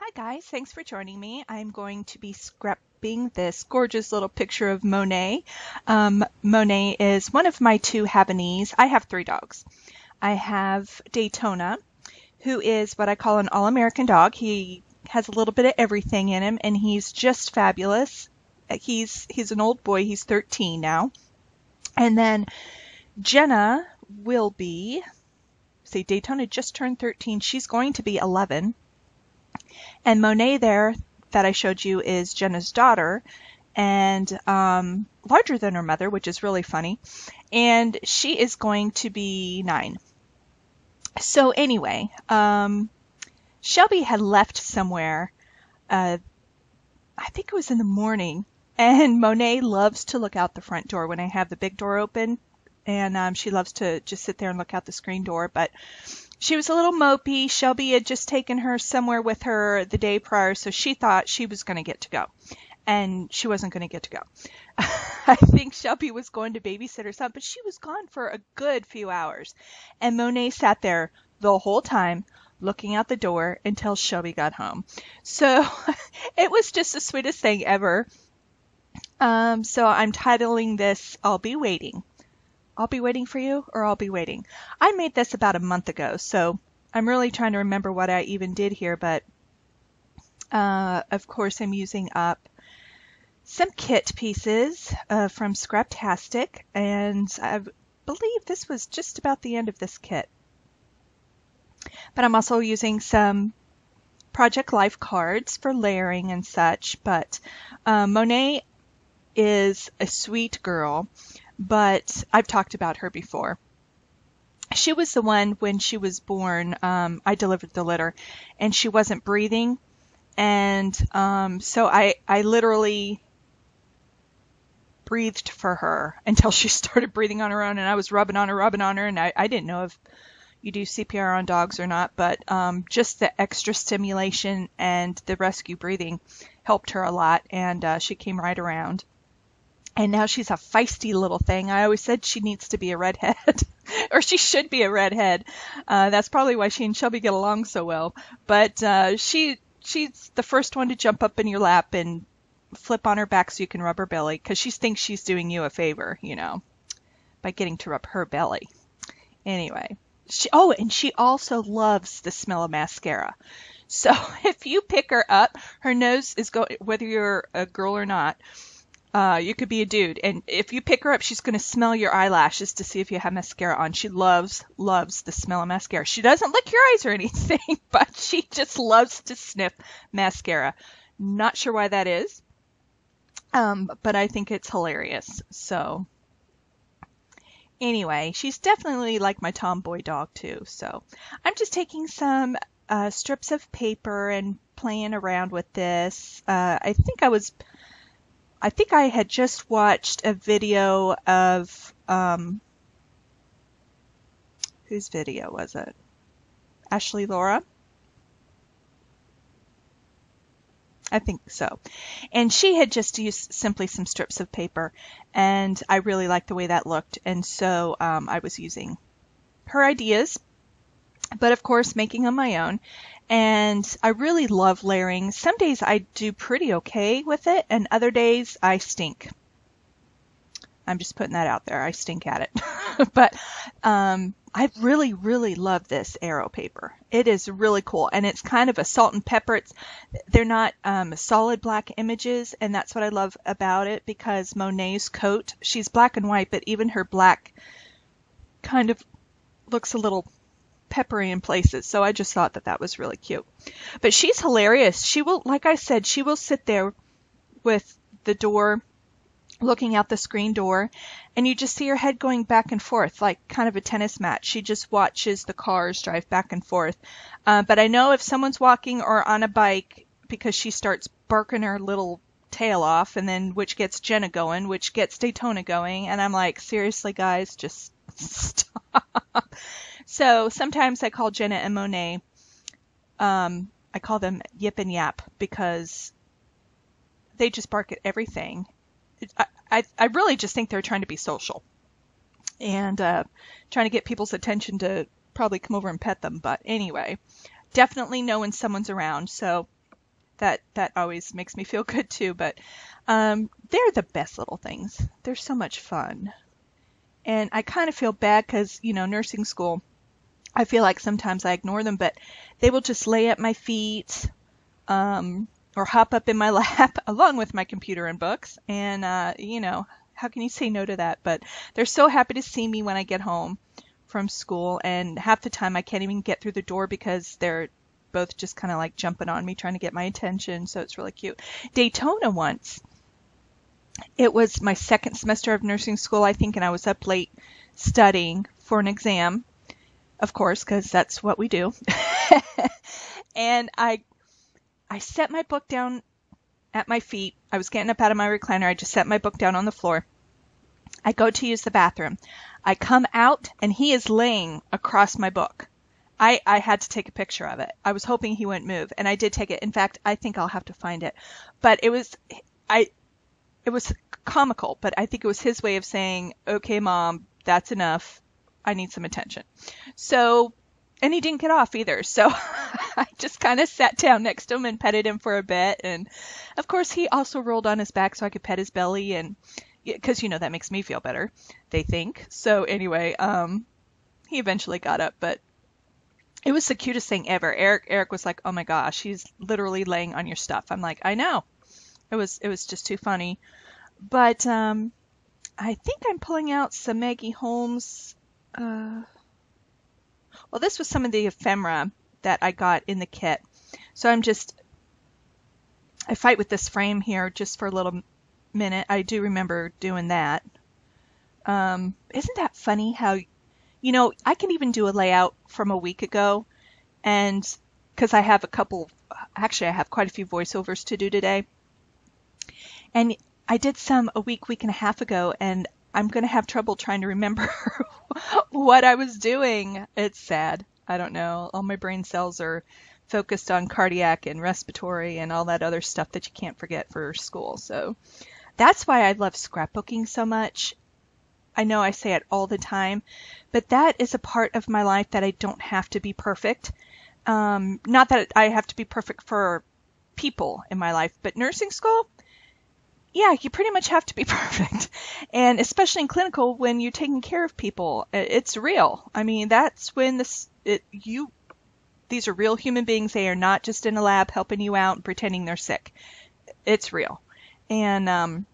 Hi guys, thanks for joining me. I'm going to be scrapping this gorgeous little picture of Monet. Monet is one of my two Havanese. I have three dogs. I have Daytona, who is what I call an all-American dog. He has a little bit of everything in him, and he's just fabulous. He's an old boy. He's 13 now. And then Jenna will be, see, Daytona just turned 13. She's going to be 11. And Monet there that I showed you is Jenna's daughter, and larger than her mother, which is really funny. And she is going to be 9. So anyway, Shelby had left somewhere, I think it was in the morning, and Monet loves to look out the front door when I have the big door open, and she loves to just sit there and look out the screen door, but she was a little mopey. Shelby had just taken her somewhere with her the day prior, so she thought she was going to get to go. And she wasn't going to get to go. I think Shelby was going to babysit or something, but she was gone for a good few hours. And Monet sat there the whole time looking out the door until Shelby got home. So it was just the sweetest thing ever. So I'm titling this, I'll Be Waiting. I'll be waiting for you, or I'll be waiting. I made this about a month ago, so I'm really trying to remember what I even did here, but of course I'm using up some kit pieces from Scraptastic, and I believe this was just about the end of this kit. But I'm also using some Project Life cards for layering and such, but Monet is a sweet girl. But I've talked about her before. She was the one when she was born, I delivered the litter, and she wasn't breathing. And so I literally breathed for her until she started breathing on her own, and I was rubbing on her, and I didn't know if you do CPR on dogs or not, but just the extra stimulation and the rescue breathing helped her a lot, and she came right around. And now she's a feisty little thing. I always said she needs to be a redhead, or she should be a redhead. That's probably why she and Shelby get along so well. But she's the first one to jump up in your lap and flip on her back so you can rub her belly, because she thinks she's doing you a favor, you know, by getting to rub her belly. Anyway, and she also loves the smell of mascara. So if you pick her up, her nose is going, whether you're a girl or not, you could be a dude, and if you pick her up, she's going to smell your eyelashes to see if you have mascara on. She loves the smell of mascara. She doesn't lick your eyes or anything, but she just loves to sniff mascara. Not sure why that is, but I think it's hilarious. So anyway, she's definitely like my tomboy dog too. So I'm just taking some strips of paper and playing around with this. I think I had just watched a video of, whose video was it? Ashley Laura? I think so. And she had just used simply some strips of paper, and I really liked the way that looked, and so I was using her ideas, but of course making on my own. And I really love layering. Some days I do pretty okay with it, and other days I stink. I'm just putting that out there. I stink at it. But I really, really love this arrow paper. It is really cool, and it's kind of a salt and pepper. They're not solid black images, and that's what I love about it, because Monet's coat, she's black and white, but even her black kind of looks a little peppery in places, so I just thought that was really cute. But she's hilarious. She will, like I said, she will sit there with the door, looking out the screen door, and you just see her head going back and forth like kind of a tennis match. She just watches the cars drive back and forth. But I know if someone's walking or on a bike, because she starts barking her little tail off, and then which gets Jenna going, which gets Daytona going, and I'm like, seriously guys, just stop. So sometimes I call Jenna and Monet, I call them Yip and Yap, because they just bark at everything. I really just think they're trying to be social and trying to get people's attention to probably come over and pet them. But anyway, definitely know when someone's around. So That always makes me feel good too. But they're the best little things. They're so much fun. And I kind of feel bad because, nursing school, I feel like sometimes I ignore them, but they will just lay at my feet, or hop up in my lap along with my computer and books. And, how can you say no to that? But they're so happy to see me when I get home from school. And half the time I can't even get through the door because they're both just kind of like jumping on me, trying to get my attention. So it's really cute. Daytona once, it was my second semester of nursing school, I think, and I was up late studying for an exam, of course, because that's what we do. And I set my book down at my feet. I was getting up out of my recliner. I just set my book down on the floor. I go to use the bathroom. I come out, and he is laying across my book. I had to take a picture of it. I was hoping he wouldn't move, and I did take it. In fact, I think I'll have to find it. But it was comical, but I think it was his way of saying, okay, Mom, that's enough. I need some attention. So, and he didn't get off either. So I just kind of sat down next to him and petted him for a bit. And of course, he also rolled on his back so I could pet his belly. And because, that makes me feel better, they think. So anyway, he eventually got up, but it was the cutest thing ever. Eric was like, oh my gosh, he's literally laying on your stuff. I'm like, I know. It was just too funny. But I think I'm pulling out some Maggie Holmes. Well, this was some of the ephemera that I got in the kit. So I fight with this frame here just for a little minute. I do remember doing that. Isn't that funny how, I can even do a layout from a week ago, and because I have I have quite a few voiceovers to do today. And I did some a week and a half ago, and I'm going to have trouble trying to remember what I was doing. It's sad. I don't know. All my brain cells are focused on cardiac and respiratory and all that other stuff that you can't forget for school. So that's why I love scrapbooking so much. I know I say it all the time, but that is a part of my life that I don't have to be perfect. Not that I have to be perfect for people in my life, but nursing school, yeah, you pretty much have to be perfect. And especially in clinical, when you're taking care of people, it's real. I mean, that's when these are real human beings. They are not just in a lab helping you out and pretending they're sick. It's real. And,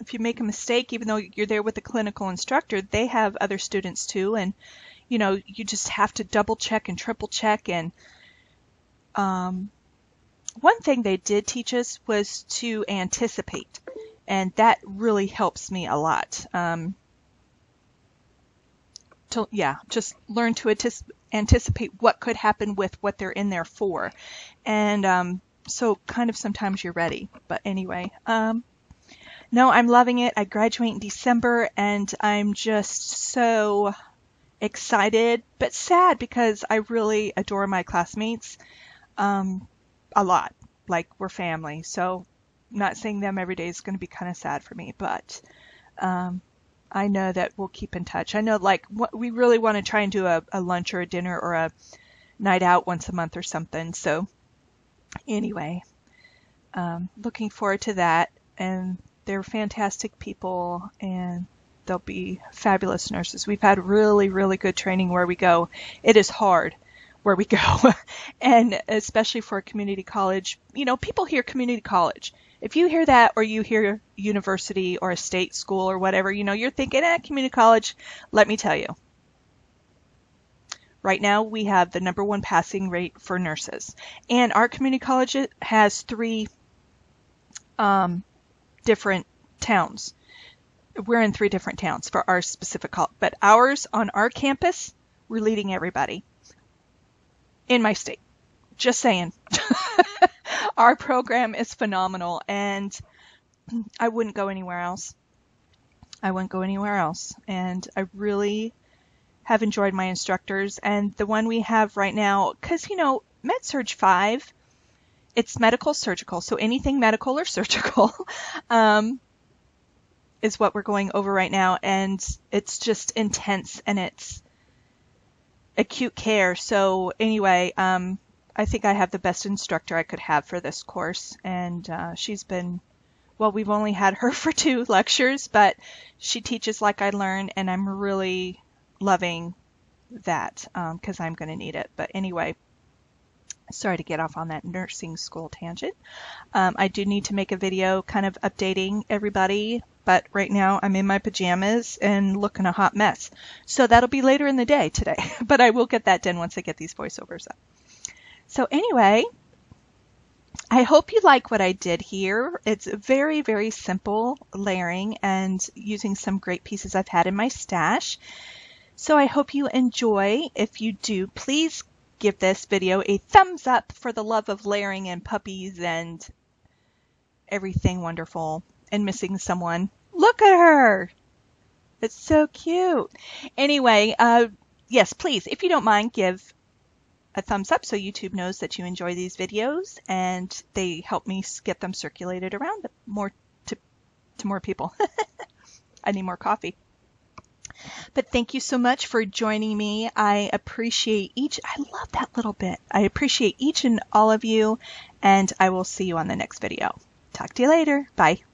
if you make a mistake, even though you're there with the clinical instructor, they have other students too. And, you just have to double check and triple check. And, one thing they did teach us was to anticipate, and that really helps me a lot. Just learn to anticipate what could happen with what they're in there for. And so kind of sometimes you're ready. But anyway, no, I'm loving it. I graduate in December, and I'm just so excited, but sad because I really adore my classmates. A lot. Like, we're family. So not seeing them every day is going to be kind of sad for me, but I know that we'll keep in touch. I know, we really want to try and do a lunch or a dinner or a night out once a month or something. So anyway, looking forward to that. And they're fantastic people, and they'll be fabulous nurses. We've had really, really good training where we go. It is hard where we go. And especially for a community college, people hear community college. If you hear that, or you hear university or a state school or whatever, you're thinking, community college. Let me tell you. Right now, we have the #1 passing rate for nurses. And our community college has 3 different towns. We're in 3 different towns for our specific college. But ours, on our campus, we're leading everybody. In my state. Just saying. Our program is phenomenal, and I wouldn't go anywhere else. And I really have enjoyed my instructors, and the one we have right now, because, Med-Surg 5, it's medical surgical, so anything medical or surgical is what we're going over right now, and it's just intense, and it's acute care. So anyway, I think I have the best instructor I could have for this course, and she's been, well, we've only had her for 2 lectures, but she teaches like I learn, and I'm really loving that because I'm going to need it. But anyway, sorry to get off on that nursing school tangent. I do need to make a video kind of updating everybody, but right now I'm in my pajamas and looking a hot mess. So that'll be later in the day today, but I will get that done once I get these voiceovers up. So anyway, I hope you like what I did here. It's very, very simple layering and using some great pieces I've had in my stash. So I hope you enjoy. If you do, please give this video a thumbs up for the love of layering and puppies and everything wonderful and missing someone. Look at her. It's so cute. Anyway, yes, please, if you don't mind, give a thumbs up so YouTube knows that you enjoy these videos, and they help me get them circulated around more to more people. I need more coffee. But thank you so much for joining me. I appreciate I love that little bit. I appreciate each and all of you, and I will see you on the next video. Talk to you later. Bye.